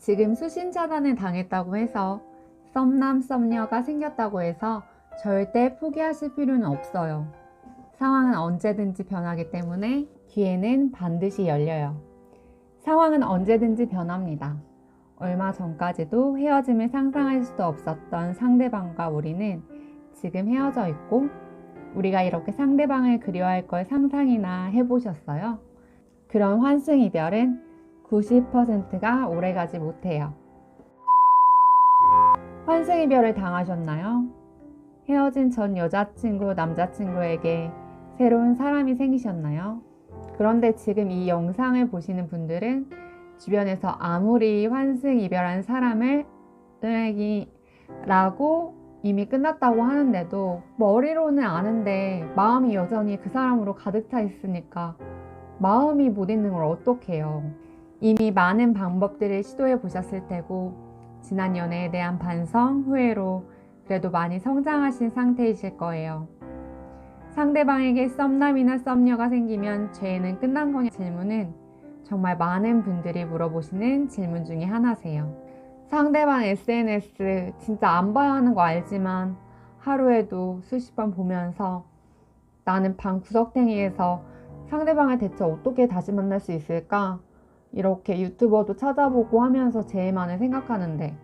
지금 수신 차단을 당했다고 해서 썸남 썸녀가 생겼다고 해서 절대 포기하실 필요는 없어요. 상황은 언제든지 변하기 때문에 기회는 반드시 열려요. 상황은 언제든지 변합니다. 얼마 전까지도 헤어짐을 상상할 수도 없었던 상대방과 우리는 지금 헤어져 있고, 우리가 이렇게 상대방을 그리워할 걸 상상이나 해보셨어요? 그런 환승 이별은 90%가 오래가지 못해요. 환승 이별을 당하셨나요? 헤어진 전 여자친구, 남자친구에게 새로운 사람이 생기셨나요? 그런데 지금 이 영상을 보시는 분들은 주변에서 아무리 환승 이별한 사람을 라고 이미 끝났다고 하는데도 머리로는 아는데 마음이 여전히 그 사람으로 가득 차 있으니까 마음이 못 있는 걸 어떡해요. 이미 많은 방법들을 시도해 보셨을 테고, 지난 연애에 대한 반성, 후회로 그래도 많이 성장하신 상태이실 거예요. 상대방에게 썸남이나 썸녀가 생기면 죄는 끝난 거냐 질문은 정말 많은 분들이 물어보시는 질문 중에 하나세요. 상대방 SNS 진짜 안 봐야 하는 거 알지만 하루에도 수십 번 보면서 나는 방 구석탱이에서 상대방을 대체 어떻게 다시 만날 수 있을까? 이렇게 유튜버도 찾아보고 하면서 제일만을 생각하는데,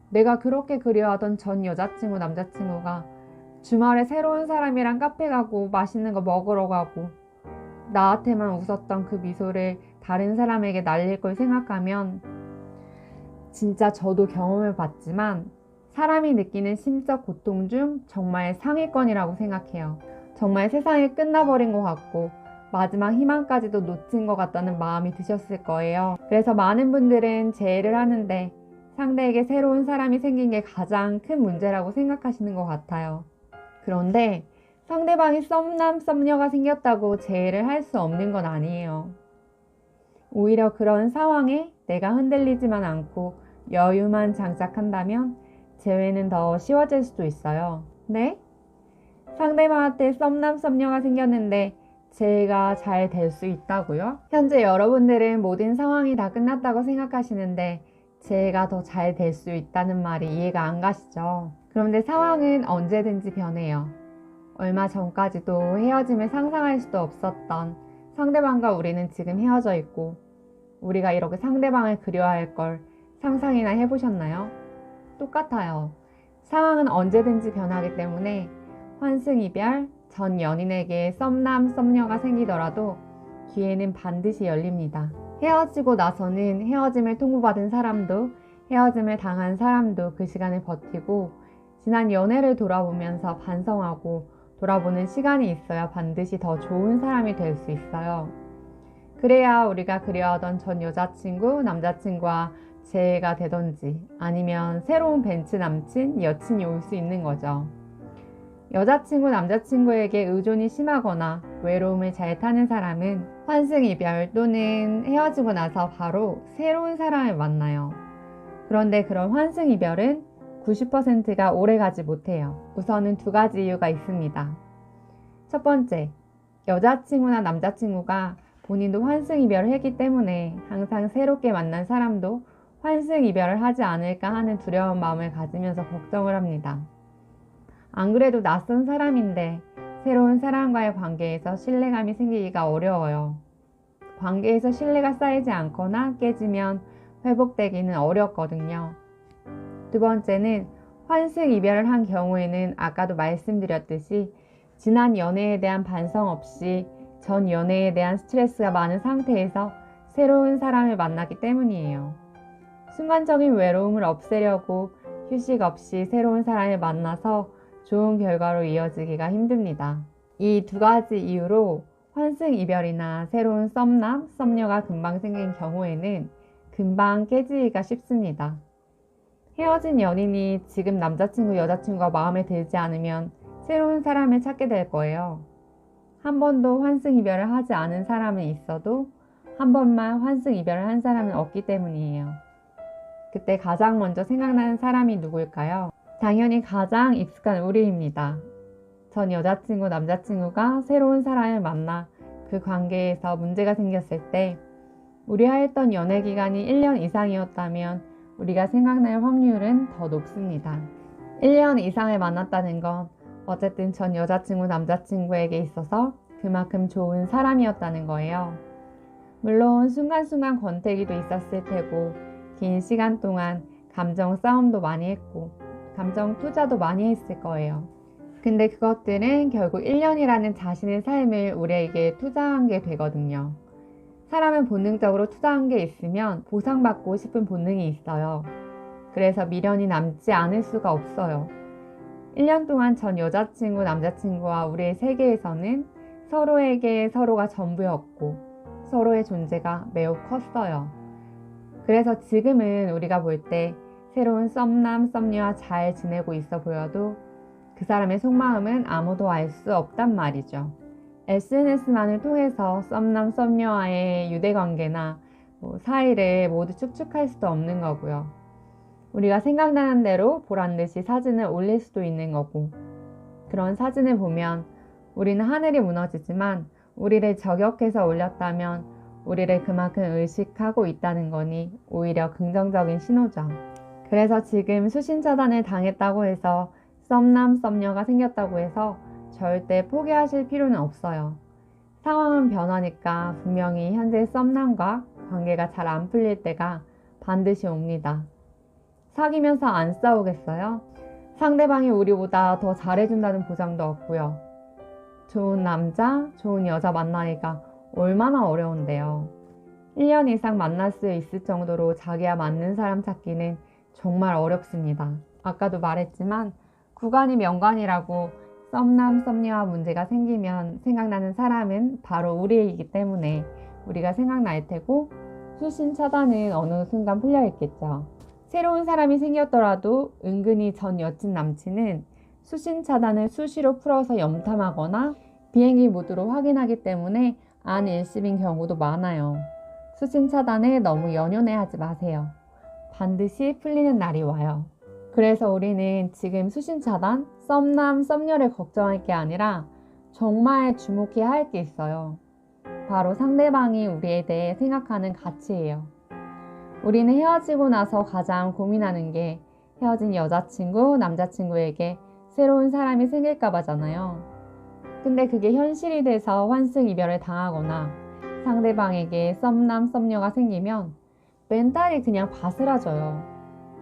내가 그렇게 그리워하던 전 여자친구, 남자친구가 주말에 새로운 사람이랑 카페 가고 맛있는 거 먹으러 가고 나한테만 웃었던 그 미소를 다른 사람에게 날릴 걸 생각하면 진짜 저도 경험을 봤지만 사람이 느끼는 심적 고통 중 정말 상위권이라고 생각해요. 정말 세상이 끝나버린 것 같고 마지막 희망까지도 놓친 것 같다는 마음이 드셨을 거예요. 그래서 많은 분들은 재회를 하는데 상대에게 새로운 사람이 생긴 게 가장 큰 문제라고 생각하시는 것 같아요. 그런데 상대방이 썸남 썸녀가 생겼다고 재회를 할 수 없는 건 아니에요. 오히려 그런 상황에 내가 흔들리지만 않고 여유만 장착한다면 재회는 더 쉬워질 수도 있어요. 네? 상대방한테 썸남 썸녀가 생겼는데 재회가 잘 될 수 있다고요? 현재 여러분들은 모든 상황이 다 끝났다고 생각하시는데 재회가 더 잘 될 수 있다는 말이 이해가 안 가시죠? 그런데 상황은 언제든지 변해요. 얼마 전까지도 헤어짐을 상상할 수도 없었던 상대방과 우리는 지금 헤어져 있고, 우리가 이렇게 상대방을 그리워할 걸 상상이나 해보셨나요? 똑같아요. 상황은 언제든지 변하기 때문에 환승 이별, 전 연인에게 썸남 썸녀가 생기더라도 기회는 반드시 열립니다. 헤어지고 나서는 헤어짐을 통보받은 사람도 헤어짐을 당한 사람도 그 시간을 버티고 지난 연애를 돌아보면서 반성하고 돌아보는 시간이 있어야 반드시 더 좋은 사람이 될 수 있어요. 그래야 우리가 그리워하던 전 여자친구, 남자친구와 재회가 되던지 아니면 새로운 벤츠 남친, 여친이 올 수 있는 거죠. 여자친구, 남자친구에게 의존이 심하거나 외로움을 잘 타는 사람은 환승 이별 또는 헤어지고 나서 바로 새로운 사람을 만나요. 그런데 그런 환승 이별은 90%가 오래가지 못해요. 우선은 두 가지 이유가 있습니다. 첫 번째, 여자친구나 남자친구가 본인도 환승 이별을 했기 때문에 항상 새롭게 만난 사람도 환승 이별을 하지 않을까 하는 두려운 마음을 가지면서 걱정을 합니다. 안 그래도 낯선 사람인데 새로운 사람과의 관계에서 신뢰감이 생기기가 어려워요. 관계에서 신뢰가 쌓이지 않거나 깨지면 회복되기는 어렵거든요. 두 번째는 환승 이별을 한 경우에는 아까도 말씀드렸듯이 지난 연애에 대한 반성 없이 전 연애에 대한 스트레스가 많은 상태에서 새로운 사람을 만났기 때문이에요. 순간적인 외로움을 없애려고 휴식 없이 새로운 사람을 만나서 좋은 결과로 이어지기가 힘듭니다. 이 두 가지 이유로 환승 이별이나 새로운 썸남, 썸녀가 금방 생긴 경우에는 금방 깨지기가 쉽습니다. 헤어진 연인이 지금 남자친구, 여자친구가 마음에 들지 않으면 새로운 사람을 찾게 될 거예요. 한 번도 환승 이별을 하지 않은 사람은 있어도 한 번만 환승 이별을 한 사람은 없기 때문이에요. 그때 가장 먼저 생각나는 사람이 누구일까요? 당연히 가장 익숙한 우리입니다. 전 여자친구, 남자친구가 새로운 사람을 만나 그 관계에서 문제가 생겼을 때 우리와 했던 연애 기간이 1년 이상이었다면 우리가 생각날 확률은 더 높습니다. 1년 이상을 만났다는 건 어쨌든 전 여자친구, 남자친구에게 있어서 그만큼 좋은 사람이었다는 거예요. 물론 순간순간 권태기도 있었을 테고 긴 시간 동안 감정 싸움도 많이 했고 감정 투자도 많이 했을 거예요. 근데 그것들은 결국 1년이라는 자신의 삶을 우리에게 투자한 게 되거든요. 사람은 본능적으로 투자한 게 있으면 보상받고 싶은 본능이 있어요. 그래서 미련이 남지 않을 수가 없어요. 1년 동안 전 여자친구, 남자친구와 우리의 세계에서는 서로에게 서로가 전부였고 서로의 존재가 매우 컸어요. 그래서 지금은 우리가 볼 때 새로운 썸남, 썸녀와 잘 지내고 있어 보여도 그 사람의 속마음은 아무도 알 수 없단 말이죠. SNS만을 통해서 썸남, 썸녀와의 유대관계나 사이를 모두 축축할 수도 없는 거고요. 우리가 생각나는 대로 보란듯이 사진을 올릴 수도 있는 거고 그런 사진을 보면 우리는 하늘이 무너지지만 우리를 저격해서 올렸다면 우리를 그만큼 의식하고 있다는 거니 오히려 긍정적인 신호죠. 그래서 지금 수신 차단을 당했다고 해서 썸남, 썸녀가 생겼다고 해서 절대 포기하실 필요는 없어요. 상황은 변하니까 분명히 현재 썸남과 관계가 잘 안 풀릴 때가 반드시 옵니다. 사귀면서 안 싸우겠어요? 상대방이 우리보다 더 잘해준다는 보장도 없고요. 좋은 남자, 좋은 여자 만나기가 얼마나 어려운데요. 1년 이상 만날 수 있을 정도로 자기와 맞는 사람 찾기는 정말 어렵습니다. 아까도 말했지만 구간이 명관이라고 썸남, 썸녀와 문제가 생기면 생각나는 사람은 바로 우리이기 때문에 우리가 생각날 테고 수신 차단은 어느 순간 풀려 있겠죠. 새로운 사람이 생겼더라도 은근히 전 여친 남친은 수신 차단을 수시로 풀어서 염탐하거나 비행기 모드로 확인하기 때문에 안 일십인 경우도 많아요. 수신 차단에 너무 연연해하지 마세요. 반드시 풀리는 날이 와요. 그래서 우리는 지금 수신 차단, 썸남, 썸녀를 걱정할 게 아니라 정말 주목해야 할 게 있어요. 바로 상대방이 우리에 대해 생각하는 가치예요. 우리는 헤어지고 나서 가장 고민하는 게 헤어진 여자친구, 남자친구에게 새로운 사람이 생길까 봐잖아요. 근데 그게 현실이 돼서 환승 이별을 당하거나 상대방에게 썸남, 썸녀가 생기면 멘탈이 그냥 바스라져요.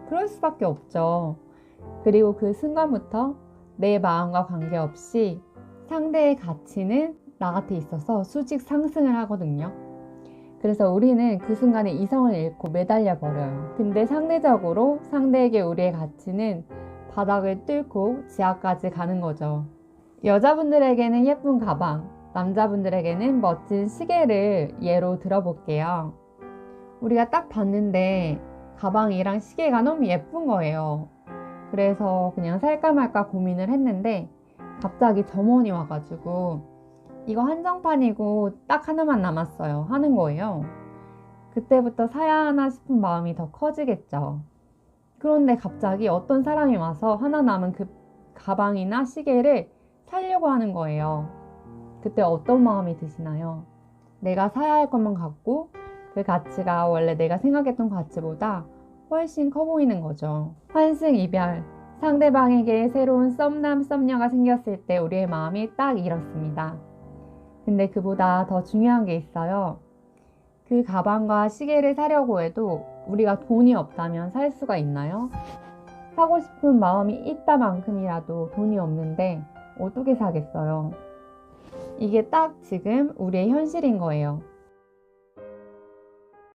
그럴 수밖에 없죠. 그리고 그 순간부터 내 마음과 관계없이 상대의 가치는 나한테 있어서 수직 상승을 하거든요. 그래서 우리는 그 순간에 이성을 잃고 매달려 버려요. 근데 상대적으로 상대에게 우리의 가치는 바닥을 뚫고 지하까지 가는 거죠. 여자분들에게는 예쁜 가방, 남자분들에게는 멋진 시계를 예로 들어볼게요. 우리가 딱 봤는데 가방이랑 시계가 너무 예쁜 거예요. 그래서 그냥 살까 말까 고민을 했는데 갑자기 점원이 와가지고 이거 한정판이고 딱 하나만 남았어요 하는 거예요. 그때부터 사야 하나 싶은 마음이 더 커지겠죠. 그런데 갑자기 어떤 사람이 와서 하나 남은 그 가방이나 시계를 사려고 하는 거예요. 그때 어떤 마음이 드시나요? 내가 사야 할 것만 갖고 그 가치가 원래 내가 생각했던 가치보다 훨씬 커 보이는 거죠. 환승 이별, 상대방에게 새로운 썸남, 썸녀가 생겼을 때 우리의 마음이 딱 이렇습니다. 근데 그보다 더 중요한 게 있어요. 그 가방과 시계를 사려고 해도 우리가 돈이 없다면 살 수가 있나요? 사고 싶은 마음이 있다만큼이라도 돈이 없는데 어떻게 사겠어요? 이게 딱 지금 우리의 현실인 거예요.